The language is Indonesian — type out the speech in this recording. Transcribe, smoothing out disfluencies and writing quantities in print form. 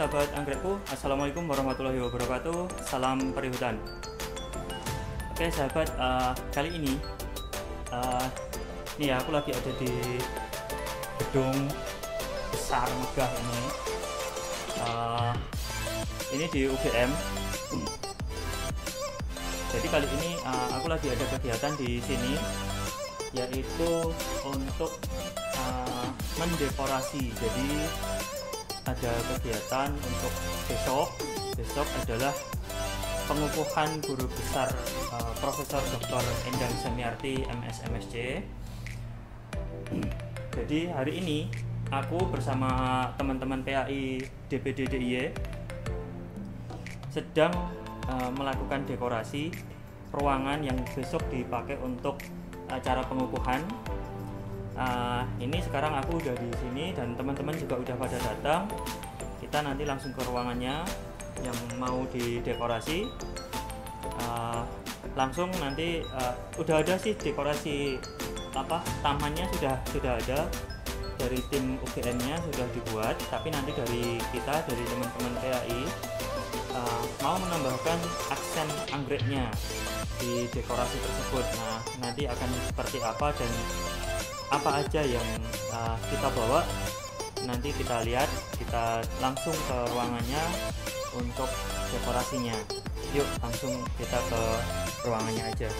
sahabat Anggrekku, Assalamualaikum warahmatullahi wabarakatuh. Salam perihutan. Oke sahabat, kali ini nih aku lagi ada di gedung besar megah ini. Ini di UGM. Jadi kali ini aku lagi ada kegiatan di sini, yaitu untuk mendekorasi. Jadi ada kegiatan untuk besok adalah Pengukuhan Guru Besar Profesor Dr. Endang Semiarti Ms MSc. Jadi hari ini aku bersama teman-teman PAI DPD DIY sedang melakukan dekorasi ruangan yang besok dipakai untuk acara pengukuhan. Ini sekarang aku udah di sini dan teman-teman juga udah pada datang. Kita nanti langsung ke ruangannya yang mau didekorasi. Langsung nanti udah ada sih dekorasi tamannya sudah ada dari tim UGM-nya sudah dibuat, tapi nanti dari kita dari teman-teman PAI mau menambahkan aksen anggreknya di dekorasi tersebut. Nah, nanti akan seperti apa dan apa aja yang kita bawa, nanti kita lihat, kita langsung ke ruangannya untuk dekorasinya. Yuk langsung kita ke ruangannya aja.